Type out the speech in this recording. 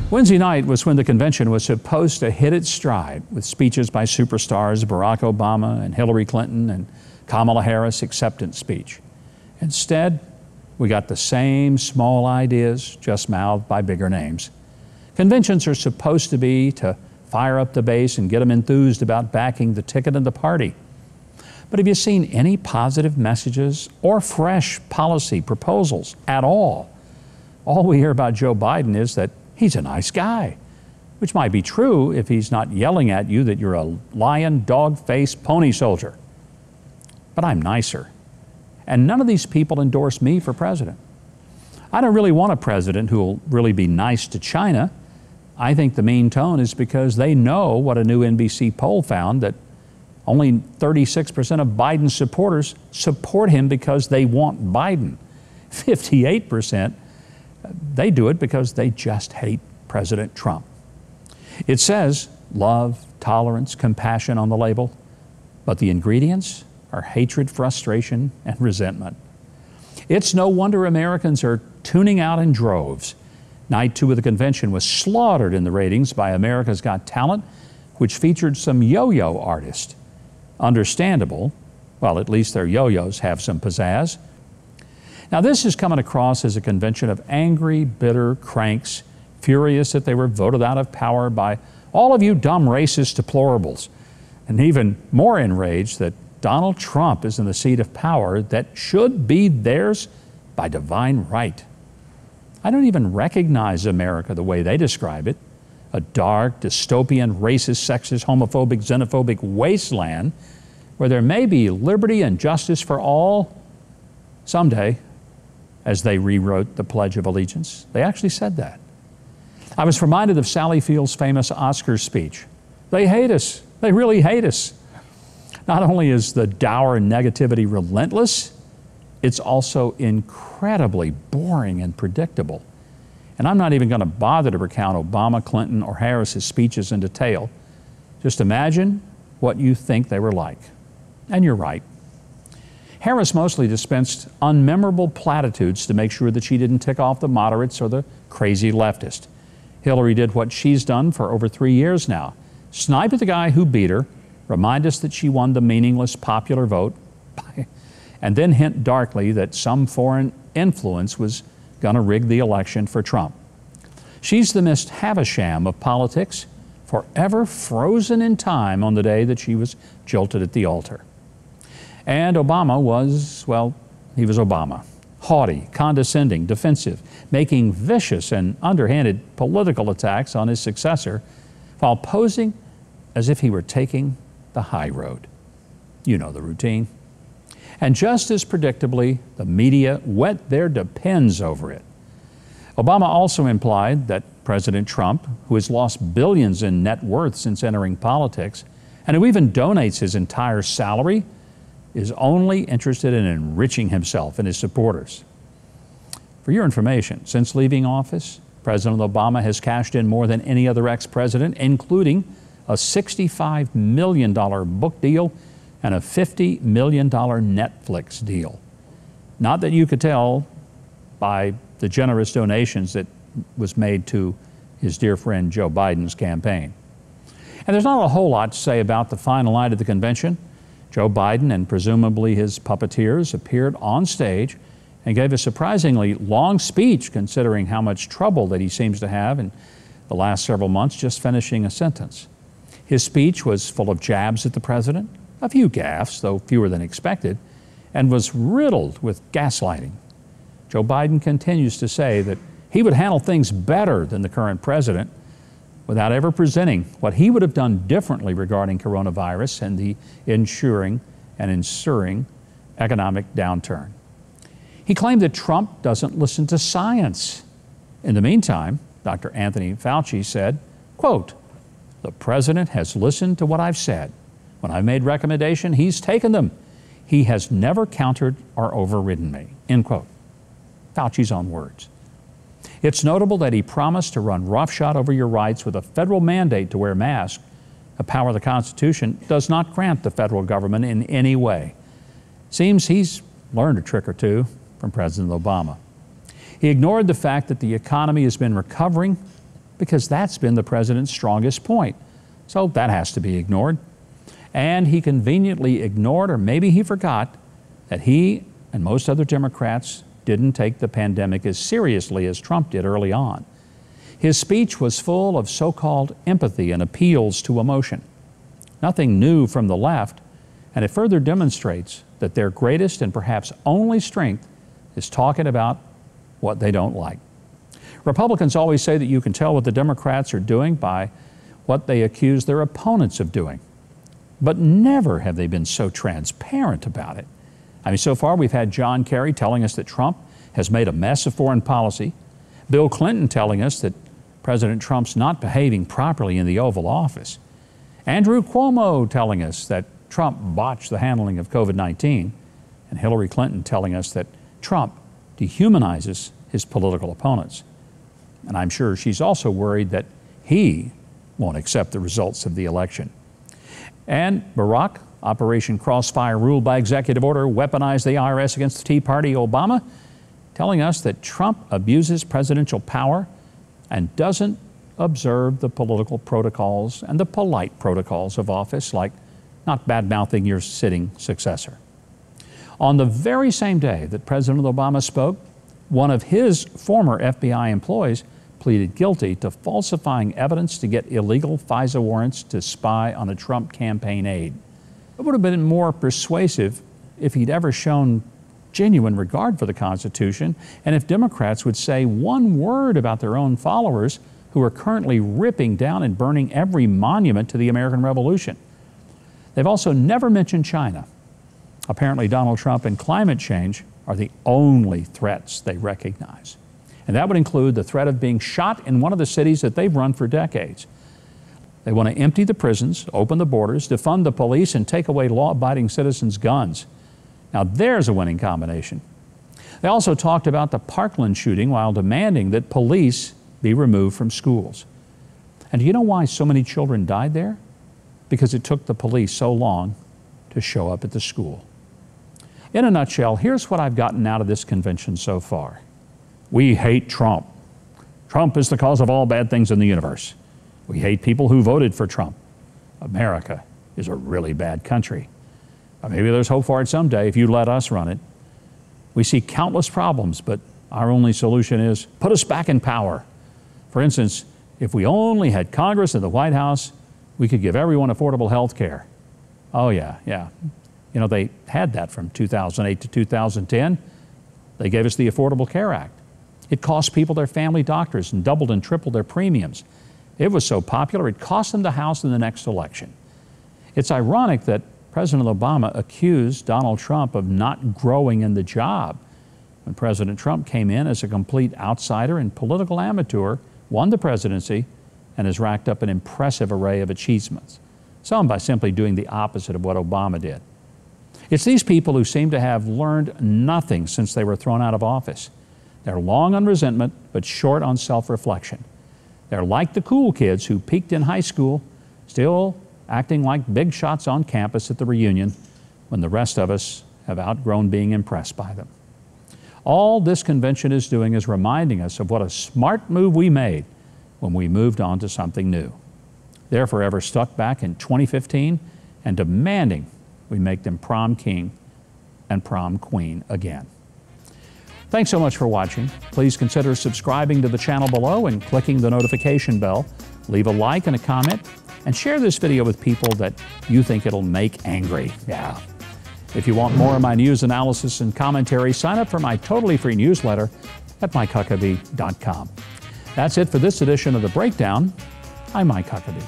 Wednesday night was when the convention was supposed to hit its stride with speeches by superstars Barack Obama and Hillary Clinton and Kamala Harris' acceptance speech. Instead, we got the same small ideas, just mouthed by bigger names. Conventions are supposed to be to fire up the base and get them enthused about backing the ticket of the party. But have you seen any positive messages or fresh policy proposals at all? All we hear about Joe Biden is that he's a nice guy, which might be true if he's not yelling at you that you're a lion, dog-faced pony soldier. But I'm nicer. And none of these people endorse me for president. I don't really want a president who will really be nice to China. I think the mean tone is because they know what a new NBC poll found, that only 36% of Biden's supporters support him because they want Biden. 58%, they do it because they just hate President Trump. It says love, tolerance, compassion on the label, but the ingredients are hatred, frustration, and resentment. It's no wonder Americans are tuning out in droves. Night 2 of the convention was slaughtered in the ratings by America's Got Talent, which featured some yo-yo artists. Understandable. Well, at least their yo-yos have some pizzazz. Now, this is coming across as a convention of angry, bitter cranks, furious that they were voted out of power by all of you dumb racist deplorables, and even more enraged that Donald Trump is in the seat of power that should be theirs by divine right. I don't even recognize America the way they describe it, a dark, dystopian, racist, sexist, homophobic, xenophobic wasteland where there may be liberty and justice for all someday, as they rewrote the Pledge of Allegiance. They actually said that. I was reminded of Sally Field's famous Oscars speech. They hate us. They really hate us. Not only is the dour negativity relentless, it's also incredibly boring and predictable. And I'm not even going to bother to recount Obama, Clinton, or Harris's speeches in detail. Just imagine what you think they were like. And you're right. Harris mostly dispensed unmemorable platitudes to make sure that she didn't tick off the moderates or the crazy leftist. Hillary did what she's done for over 3 years now. Snipe at the guy who beat her, remind us that she won the meaningless popular vote, and then hint darkly that some foreign influence was going to rig the election for Trump. She's the Miss Havisham of politics, forever frozen in time on the day that she was jilted at the altar. And Obama was, well, he was Obama. Haughty, condescending, defensive, making vicious and underhanded political attacks on his successor while posing as if he were taking the high road. You know the routine. And just as predictably, the media wet their depends over it. Obama also implied that President Trump, who has lost billions in net worth since entering politics, and who even donates his entire salary, is only interested in enriching himself and his supporters. For your information, since leaving office, President Obama has cashed in more than any other ex-president, including a $65 million book deal and a $50 million Netflix deal. Not that you could tell by the generous donations that was made to his dear friend Joe Biden's campaign. And there's not a whole lot to say about the final night of the convention. Joe Biden and presumably his puppeteers appeared on stage and gave a surprisingly long speech considering how much trouble that he seems to have in the last several months just finishing a sentence. His speech was full of jabs at the president, a few gaffes, though fewer than expected, and was riddled with gaslighting. Joe Biden continues to say that he would handle things better than the current president without ever presenting what he would have done differently regarding coronavirus and the ensuing economic downturn. He claimed that Trump doesn't listen to science. In the meantime, Dr. Anthony Fauci said, quote, "The president has listened to what I've said. When I've made recommendations, he's taken them. He has never countered or overridden me," end quote. Fauci's own words. It's notable that he promised to run roughshod over your rights with a federal mandate to wear masks, a power the Constitution does not grant the federal government in any way. Seems he's learned a trick or two from President Obama. He ignored the fact that the economy has been recovering because that's been the president's strongest point. So that has to be ignored. And he conveniently ignored, or maybe he forgot, that he and most other Democrats didn't take the pandemic as seriously as Trump did early on. His speech was full of so-called empathy and appeals to emotion. Nothing new from the left, and it further demonstrates that their greatest and perhaps only strength is talking about what they don't like. Republicans always say that you can tell what the Democrats are doing by what they accuse their opponents of doing. But never have they been so transparent about it. I mean, so far we've had John Kerry telling us that Trump has made a mess of foreign policy, Bill Clinton telling us that President Trump's not behaving properly in the Oval Office, Andrew Cuomo telling us that Trump botched the handling of COVID-19, and Hillary Clinton telling us that Trump dehumanizes his political opponents. And I'm sure she's also worried that he won't accept the results of the election. And Barack, Operation Crossfire ruled by executive order, weaponized the IRS against the Tea Party. Obama telling us that Trump abuses presidential power and doesn't observe the political protocols and the polite protocols of office, like not bad-mouthing your sitting successor. On the very same day that President Obama spoke, one of his former FBI employees pleaded guilty to falsifying evidence to get illegal FISA warrants to spy on a Trump campaign aide. It would have been more persuasive if he'd ever shown genuine regard for the Constitution, and if Democrats would say one word about their own followers who are currently ripping down and burning every monument to the American Revolution. They've also never mentioned China. Apparently Donald Trump and climate change are the only threats they recognize. And that would include the threat of being shot in one of the cities that they've run for decades. They want to empty the prisons, open the borders, defund the police, and take away law-abiding citizens' guns. Now there's a winning combination. They also talked about the Parkland shooting while demanding that police be removed from schools. And do you know why so many children died there? Because it took the police so long to show up at the school. In a nutshell, here's what I've gotten out of this convention so far. We hate Trump. Trump is the cause of all bad things in the universe. We hate people who voted for Trump. America is a really bad country. Maybe there's hope for it someday if you let us run it. We see countless problems, but our only solution is put us back in power. For instance, if we only had Congress and the White House, we could give everyone affordable health care. Oh yeah. You know, they had that from 2008 to 2010. They gave us the Affordable Care Act. It cost people their family doctors and doubled and tripled their premiums. It was so popular, it cost them the House in the next election. It's ironic that President Obama accused Donald Trump of not growing in the job when President Trump came in as a complete outsider and political amateur, won the presidency, and has racked up an impressive array of achievements, some by simply doing the opposite of what Obama did. It's these people who seem to have learned nothing since they were thrown out of office. They're long on resentment, but short on self-reflection. They're like the cool kids who peaked in high school, still acting like big shots on campus at the reunion when the rest of us have outgrown being impressed by them. All this convention is doing is reminding us of what a smart move we made when we moved on to something new. They're forever stuck back in 2015 and demanding we make them prom king and prom queen again. Thanks so much for watching. Please consider subscribing to the channel below and clicking the notification bell. Leave a like and a comment, and share this video with people that you think it'll make angry. Yeah. If you want more of my news analysis and commentary, sign up for my totally free newsletter at MikeHuckabee.com. That's it for this edition of The Breakdown. I'm Mike Huckabee.